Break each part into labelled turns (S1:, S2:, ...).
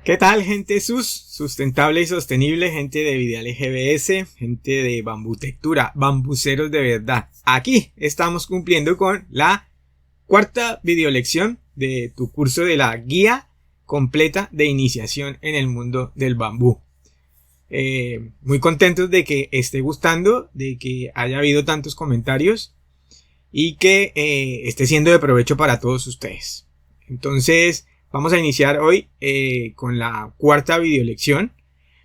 S1: ¿Qué tal, gente sustentable y sostenible, gente de Videal GBS, gente de Bambutectura, bambuceros de verdad? Aquí estamos cumpliendo con la cuarta videolección de tu curso de la guía completa de iniciación en el mundo del bambú. Muy contentos de que esté gustando, de que haya habido tantos comentarios y que esté siendo de provecho para todos ustedes. Entonces, vamos a iniciar hoy con la cuarta videolección,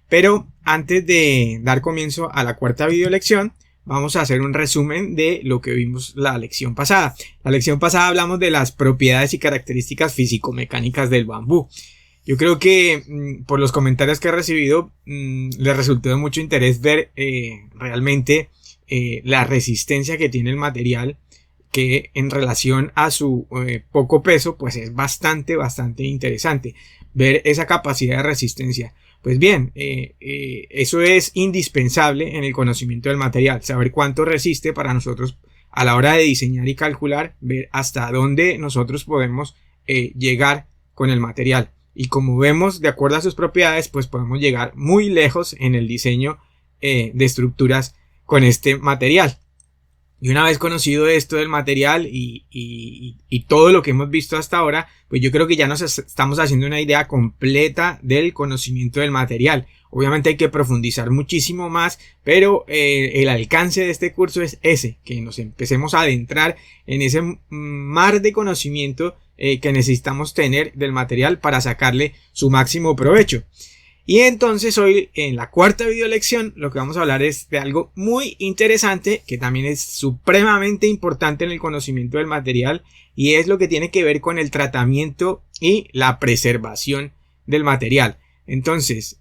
S1: pero antes de dar comienzo a la cuarta videolección, vamos a hacer un resumen de lo que vimos la lección pasada. La lección pasada hablamos de las propiedades y características físico-mecánicas del bambú. Yo creo que por los comentarios que he recibido les resultó de mucho interés ver realmente la resistencia que tiene el material, que en relación a su poco peso pues es bastante interesante ver esa capacidad de resistencia. Pues bien, eso es indispensable en el conocimiento del material, saber cuánto resiste para nosotros a la hora de diseñar y calcular, ver hasta dónde nosotros podemos llegar con el material. Y como vemos, de acuerdo a sus propiedades, pues podemos llegar muy lejos en el diseño de estructuras con este material. Y una vez conocido esto del material y todo lo que hemos visto hasta ahora, pues yo creo que ya nos estamos haciendo una idea completa del conocimiento del material. Obviamente hay que profundizar muchísimo más, pero el alcance de este curso es ese, que nos empecemos a adentrar en ese mar de conocimiento que necesitamos tener del material para sacarle su máximo provecho. Y entonces hoy en la cuarta videolección lo que vamos a hablar es de algo muy interesante que también es supremamente importante en el conocimiento del material, y es lo que tiene que ver con el tratamiento y la preservación del material. Entonces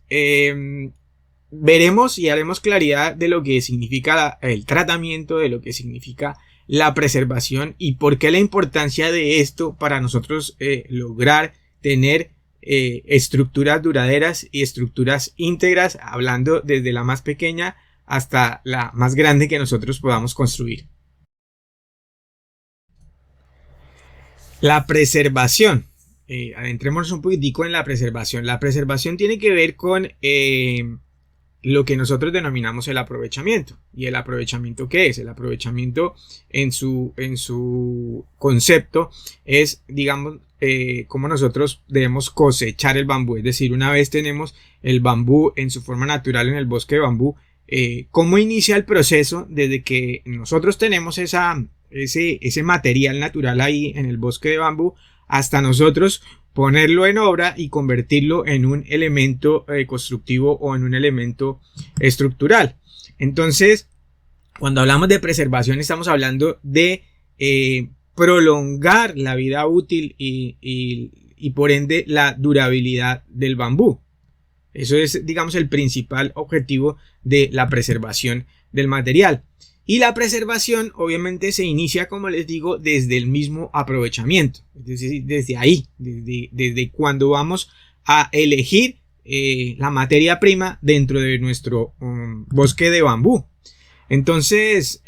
S1: veremos y haremos claridad de lo que significa el tratamiento, de lo que significa la preservación y por qué la importancia de esto para nosotros lograr tener estructuras duraderas y estructuras íntegras, hablando desde la más pequeña hasta la más grande que nosotros podamos construir. La preservación. Adentrémonos un poquitico en la preservación. La preservación tiene que ver con lo que nosotros denominamos el aprovechamiento. ¿Y el aprovechamiento qué es? El aprovechamiento en su concepto es, digamos, cómo nosotros debemos cosechar el bambú. Es decir, una vez tenemos el bambú en su forma natural en el bosque de bambú, cómo inicia el proceso desde que nosotros tenemos ese material natural ahí en el bosque de bambú hasta nosotros ponerlo en obra y convertirlo en un elemento constructivo o en un elemento estructural. Entonces, cuando hablamos de preservación estamos hablando de prolongar la vida útil y por ende la durabilidad del bambú. Eso es, digamos, el principal objetivo de la preservación del material. Y la preservación obviamente se inicia, como les digo, desde el mismo aprovechamiento. Es decir, desde ahí, desde cuando vamos a elegir la materia prima dentro de nuestro bosque de bambú. Entonces,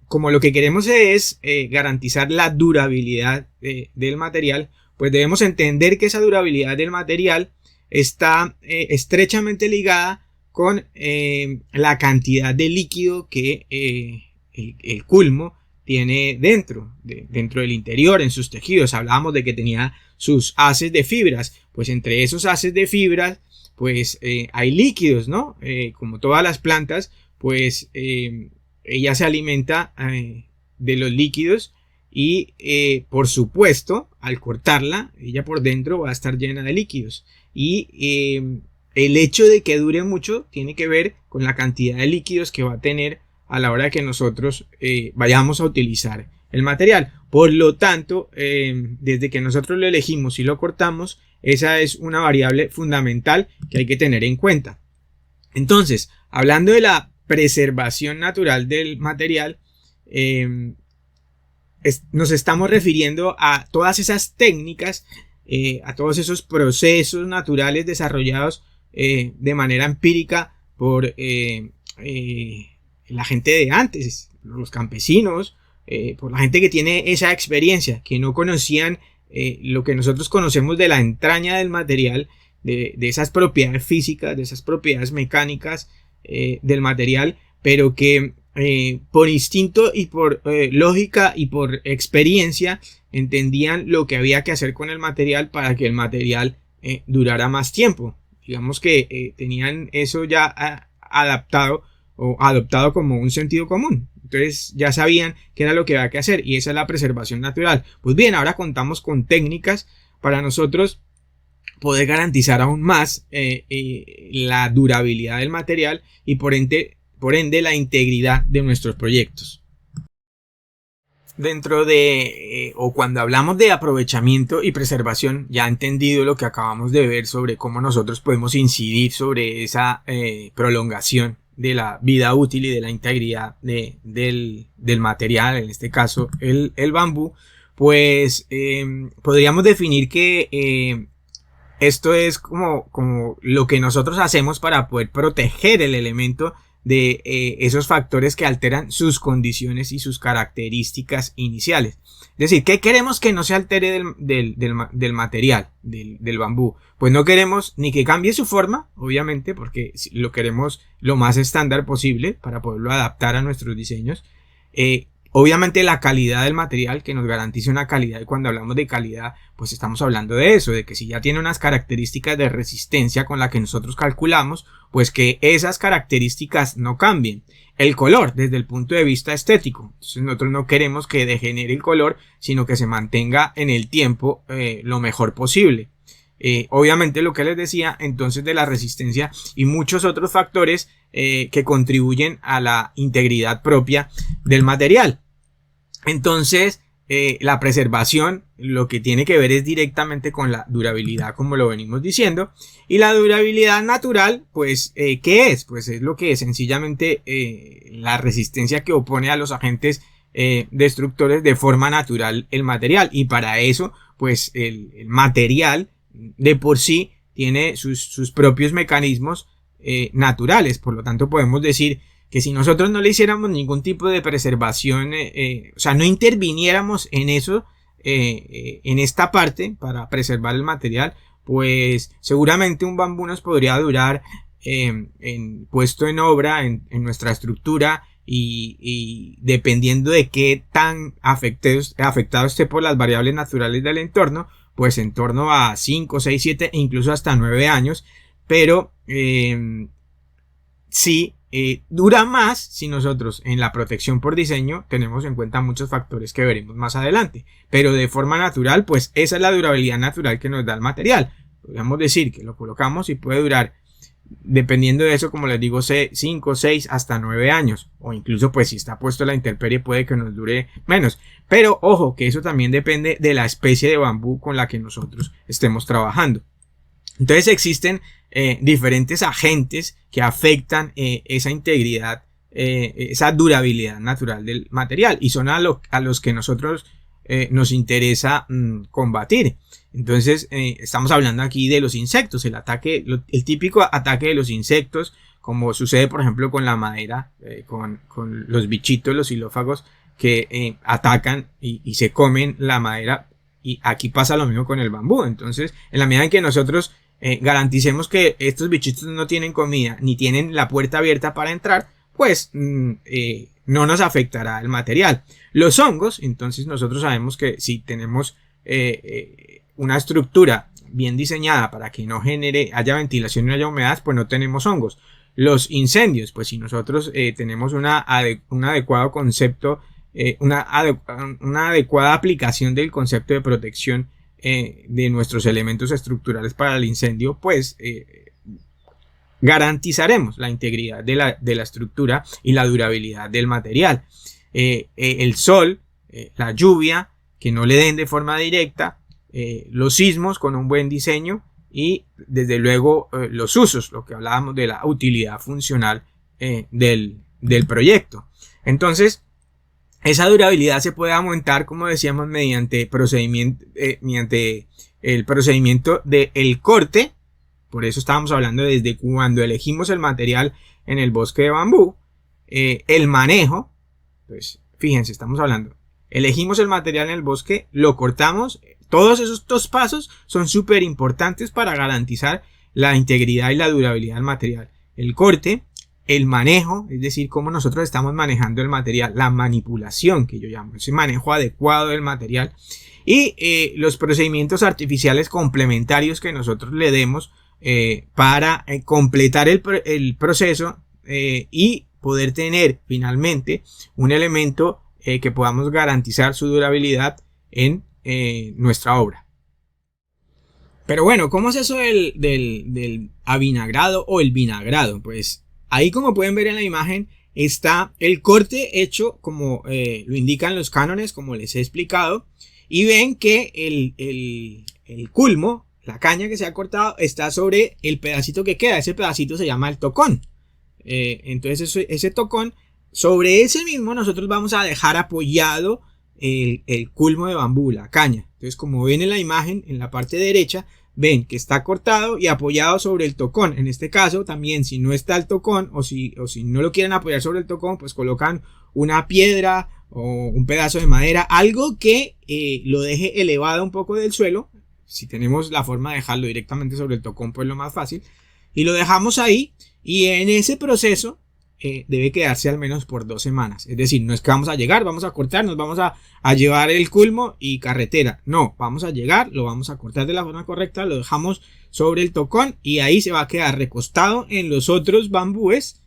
S1: como lo que queremos es garantizar la durabilidad del material, pues debemos entender que esa durabilidad del material está estrechamente ligada con la cantidad de líquido que el culmo tiene dentro del interior, en sus tejidos. Hablábamos de que tenía sus haces de fibras, pues entre esos haces de fibras pues hay líquidos, ¿no? Como todas las plantas, pues ella se alimenta de los líquidos y por supuesto al cortarla ella por dentro va a estar llena de líquidos, y el hecho de que dure mucho tiene que ver con la cantidad de líquidos que va a tener a la hora que nosotros vayamos a utilizar el material. Por lo tanto, desde que nosotros lo elegimos y lo cortamos, esa es una variable fundamental que hay que tener en cuenta. Entonces, hablando de la preservación natural del material, nos estamos refiriendo a todas esas técnicas, a todos esos procesos naturales desarrollados de manera empírica por la gente de antes, los campesinos, por la gente que tiene esa experiencia, que no conocían lo que nosotros conocemos de la entraña del material, de esas propiedades físicas, de esas propiedades mecánicas del material, pero que por instinto y por lógica y por experiencia entendían lo que había que hacer con el material para que el material durara más tiempo. Digamos que tenían eso ya adaptado o adoptado como un sentido común. Entonces ya sabían qué era lo que había que hacer, y esa es la preservación natural. Pues bien, ahora contamos con técnicas para nosotros poder garantizar aún más la durabilidad del material y por ende la integridad de nuestros proyectos. Dentro de o cuando hablamos de aprovechamiento y preservación, ya entendido lo que acabamos de ver sobre cómo nosotros podemos incidir sobre esa prolongación de la vida útil y de la integridad del material, en este caso el bambú, pues podríamos definir que esto es como lo que nosotros hacemos para poder proteger el elemento de esos factores que alteran sus condiciones y sus características iniciales. Es decir, ¿qué queremos que no se altere del material, del bambú? Pues no queremos ni que cambie su forma, obviamente, porque lo queremos lo más estándar posible para poderlo adaptar a nuestros diseños. Obviamente la calidad del material, que nos garantice una calidad, y cuando hablamos de calidad pues estamos hablando de eso, de que si ya tiene unas características de resistencia con la que nosotros calculamos, pues que esas características no cambien. El color desde el punto de vista estético, entonces nosotros no queremos que degenere el color, sino que se mantenga en el tiempo lo mejor posible. Obviamente lo que les decía entonces de la resistencia y muchos otros factores que contribuyen a la integridad propia del material. Entonces la preservación lo que tiene que ver es directamente con la durabilidad, como lo venimos diciendo, y la durabilidad natural, pues ¿qué es? Pues es lo que es sencillamente la resistencia que opone a los agentes destructores de forma natural el material, y para eso pues el material de por sí tiene sus propios mecanismos naturales. Por lo tanto podemos decir que si nosotros no le hiciéramos ningún tipo de preservación, o sea, no interviniéramos en eso, en esta parte para preservar el material, pues seguramente un bambú nos podría durar puesto en obra en nuestra estructura, y dependiendo de qué tan afectado esté por las variables naturales del entorno, pues en torno a 5, 6, 7 e incluso hasta 9 años, pero sí dura más si nosotros en la protección por diseño tenemos en cuenta muchos factores que veremos más adelante, pero de forma natural, pues esa es la durabilidad natural que nos da el material. Podríamos decir que lo colocamos y puede durar, dependiendo de eso, como les digo, 5, 6 hasta 9 años, o incluso pues si está puesto a la intemperie puede que nos dure menos, pero ojo que eso también depende de la especie de bambú con la que nosotros estemos trabajando. Entonces existen diferentes agentes que afectan esa integridad, esa durabilidad natural del material, y son a los que nosotros nos interesa combatir. Entonces estamos hablando aquí de los insectos, el típico ataque de los insectos, como sucede por ejemplo con la madera, con los bichitos, los xilófagos, que atacan y se comen la madera, y aquí pasa lo mismo con el bambú. Entonces en la medida en que nosotros garanticemos que estos bichitos no tienen comida ni tienen la puerta abierta para entrar, pues no nos afectará el material. Los hongos, entonces nosotros sabemos que si tenemos una estructura bien diseñada para que no haya ventilación y no haya humedad, pues no tenemos hongos. Los incendios, pues si nosotros tenemos un adecuado concepto, una adecuada aplicación del concepto de protección de nuestros elementos estructurales para el incendio, pues garantizaremos la integridad de la estructura y la durabilidad del material. El sol, la lluvia, que no le den de forma directa, los sismos con un buen diseño, y desde luego los usos, lo que hablábamos de la utilidad funcional del proyecto. Entonces esa durabilidad se puede aumentar, como decíamos, mediante el procedimiento del corte. Por eso estábamos hablando desde cuando elegimos el material en el bosque de bambú, el manejo. Pues fíjense, estamos hablando, elegimos el material en el bosque, lo cortamos, todos esos dos pasos son súper importantes para garantizar la integridad y la durabilidad del material. El corte, el manejo, es decir, cómo nosotros estamos manejando el material, la manipulación que yo llamo, ese manejo adecuado del material, y los procedimientos artificiales complementarios que nosotros le demos para completar el proceso y poder tener finalmente un elemento que podamos garantizar su durabilidad en nuestra obra. Pero bueno, ¿cómo es eso del avinagrado o el vinagrado? Pues ahí, como pueden ver en la imagen, está el corte hecho como lo indican los cánones, como les he explicado, y ven que el culmo, la caña que se ha cortado, está sobre el pedacito que queda. Ese pedacito se llama el tocón. Entonces ese tocón, sobre ese mismo nosotros vamos a dejar apoyado el culmo de bambú, la caña. Entonces, como ven en la imagen, en la parte derecha, ven que está cortado y apoyado sobre el tocón. En este caso también, si no está el tocón o si no lo quieren apoyar sobre el tocón, pues colocan una piedra o un pedazo de madera, algo que lo deje elevado un poco del suelo. Si tenemos la forma de dejarlo directamente sobre el tocón, pues lo más fácil, y lo dejamos ahí, y en ese proceso debe quedarse al menos por 2 semanas. Es decir, no es que vamos a llegar, vamos a cortar, nos vamos a llevar el culmo y carretera. No, vamos a llegar, lo vamos a cortar de la forma correcta, lo dejamos sobre el tocón y ahí se va a quedar recostado en los otros bambúes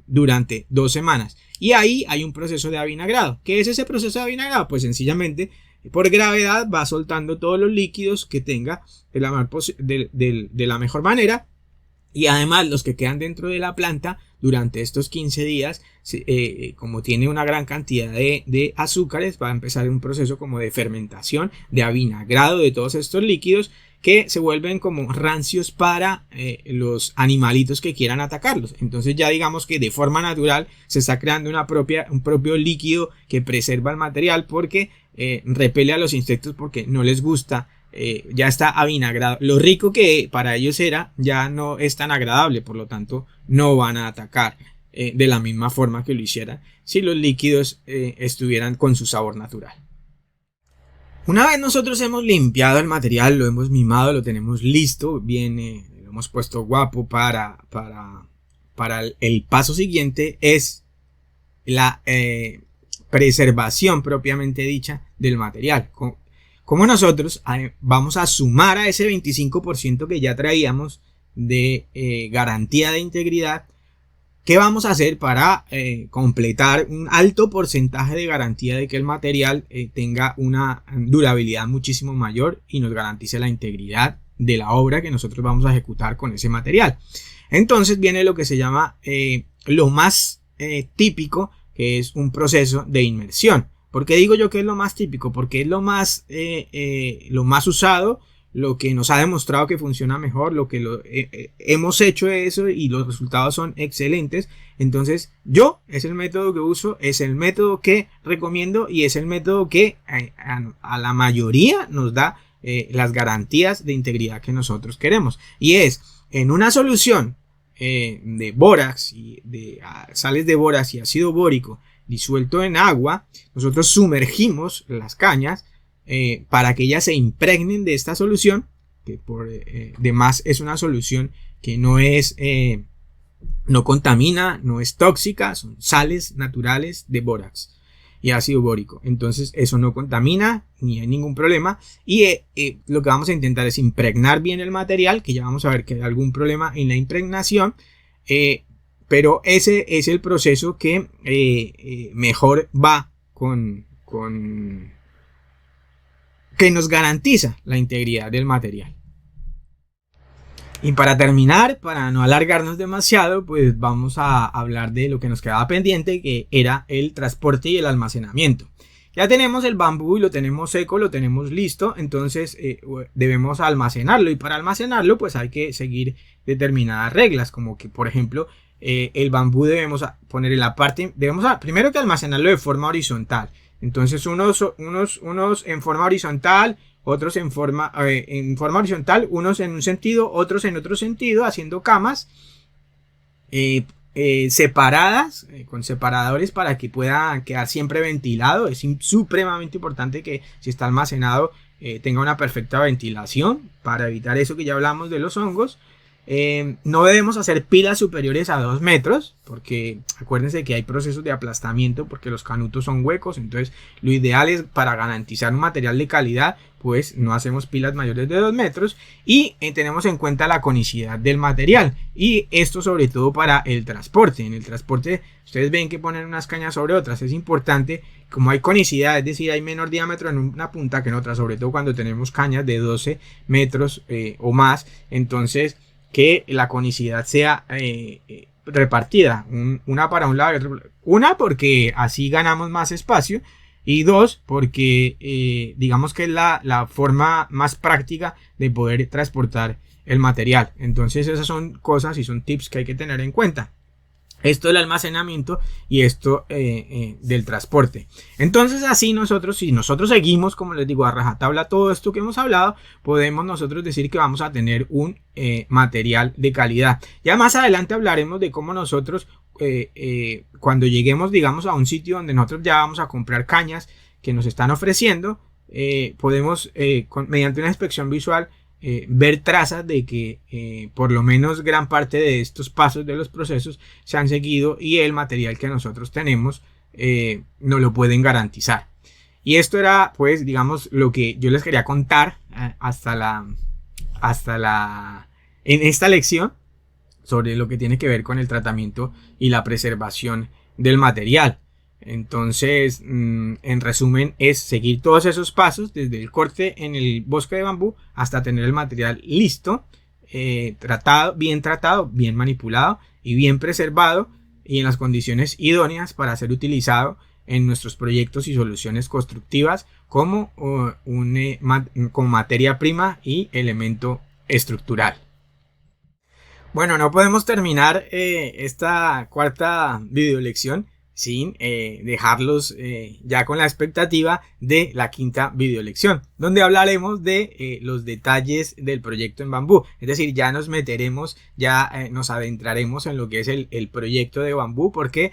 S1: durante 2 semanas. Y ahí hay un proceso de avinagrado. ¿Qué es ese proceso de avinagrado? Pues sencillamente, por gravedad va soltando todos los líquidos que tenga de la mejor manera. Y además los que quedan dentro de la planta durante estos 15 días, como tiene una gran cantidad de azúcares, va a empezar un proceso como de fermentación, de avinagrado de todos estos líquidos que se vuelven como rancios para los animalitos que quieran atacarlos. Entonces ya digamos que de forma natural se está creando un propio líquido que preserva el material porque repele a los insectos porque no les gusta. Ya está avinagrado. Lo rico que para ellos era ya no es tan agradable, por lo tanto no van a atacar de la misma forma que lo hicieran si los líquidos estuvieran con su sabor natural. Una vez nosotros hemos limpiado el material, lo hemos mimado, lo tenemos listo, bien, lo hemos puesto guapo para el paso siguiente, es la preservación propiamente dicha del material. Como nosotros vamos a sumar a ese 25% que ya traíamos de garantía de integridad, ¿qué vamos a hacer para completar un alto porcentaje de garantía de que el material tenga una durabilidad muchísimo mayor y nos garantice la integridad de la obra que nosotros vamos a ejecutar con ese material? Entonces viene lo que se llama lo más típico, que es un proceso de inmersión. ¿Por qué digo yo que es lo más típico? Porque es lo más usado, lo que nos ha demostrado que funciona mejor, lo que hemos hecho eso y los resultados son excelentes. Entonces es el método que uso, es el método que recomiendo y es el método que a la mayoría nos da las garantías de integridad que nosotros queremos. Y es en una solución de bórax y de sales de bórax y ácido bórico disuelto en agua, nosotros sumergimos las cañas para que ellas se impregnen de esta solución, que por demás es una solución que no contamina, no es tóxica, son sales naturales de bórax y ácido bórico. Entonces eso no contamina ni hay ningún problema, y lo que vamos a intentar es impregnar bien el material, que ya vamos a ver que hay algún problema en la impregnación, pero ese es el proceso que mejor va que nos garantiza la integridad del material. Y para terminar, para no alargarnos demasiado, pues vamos a hablar de lo que nos quedaba pendiente, que era el transporte y el almacenamiento. Ya tenemos el bambú y lo tenemos seco, lo tenemos listo, entonces debemos almacenarlo, y para almacenarlo pues hay que seguir determinadas reglas, como que por ejemplo el bambú debemos poner en la parte, primero que almacenarlo de forma horizontal. Entonces unos en forma horizontal, otros en forma horizontal, unos en un sentido, otros en otro sentido, haciendo camas separadas, con separadores para que pueda quedar siempre ventilado. Es supremamente importante que si está almacenado tenga una perfecta ventilación para evitar eso que ya hablamos de los hongos. No debemos hacer pilas superiores a 2 metros, porque acuérdense que hay procesos de aplastamiento porque los canutos son huecos. Entonces lo ideal es, para garantizar un material de calidad, pues no hacemos pilas mayores de 2 metros, y tenemos en cuenta la conicidad del material, y esto sobre todo para el transporte. En el transporte ustedes ven que ponen unas cañas sobre otras. Es importante, como hay conicidad, es decir, hay menor diámetro en una punta que en otra, sobre todo cuando tenemos cañas de 12 metros o más. Entonces, que la conicidad sea repartida, una para un lado y otro. Una, porque así ganamos más espacio, y dos, porque digamos que es la forma más práctica de poder transportar el material. Entonces esas son cosas y son tips que hay que tener en cuenta. Esto del almacenamiento y esto del transporte. Entonces así nosotros, si nosotros seguimos, como les digo, a rajatabla todo esto que hemos hablado, podemos nosotros decir que vamos a tener un material de calidad. Ya más adelante hablaremos de cómo nosotros cuando lleguemos, digamos, a un sitio donde nosotros ya vamos a comprar cañas que nos están ofreciendo, podemos mediante una inspección visual ver trazas de que por lo menos gran parte de estos pasos de los procesos se han seguido, y el material que nosotros tenemos nos lo pueden garantizar. Y esto era, pues, digamos, lo que yo les quería contar en esta lección sobre lo que tiene que ver con el tratamiento y la preservación del material. Entonces, en resumen, es seguir todos esos pasos desde el corte en el bosque de bambú hasta tener el material listo, bien tratado, bien manipulado y bien preservado, y en las condiciones idóneas para ser utilizado en nuestros proyectos y soluciones constructivas como materia prima y elemento estructural. Bueno, no podemos terminar esta cuarta videolección sin dejarlos ya con la expectativa de la quinta videolección, donde hablaremos de los detalles del proyecto en bambú. Es decir, ya nos meteremos, nos adentraremos en lo que es el proyecto de bambú, porque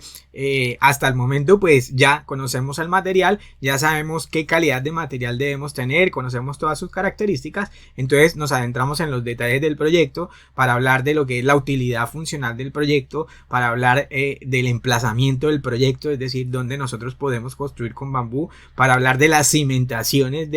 S1: hasta el momento pues ya conocemos el material, ya sabemos qué calidad de material debemos tener, conocemos todas sus características. Entonces nos adentramos en los detalles del proyecto para hablar de lo que es la utilidad funcional del proyecto, para hablar del emplazamiento del proyecto, es decir, dónde nosotros podemos construir con bambú, para hablar de las cimentaciones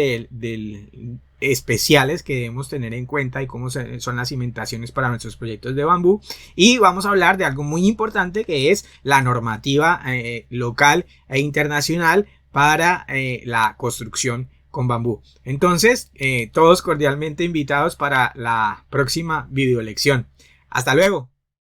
S1: especiales que debemos tener en cuenta y cómo son las cimentaciones para nuestros proyectos de bambú. Y vamos a hablar de algo muy importante, que es la normativa local e internacional para la construcción con bambú. Entonces, todos cordialmente invitados para la próxima videolección. Hasta luego.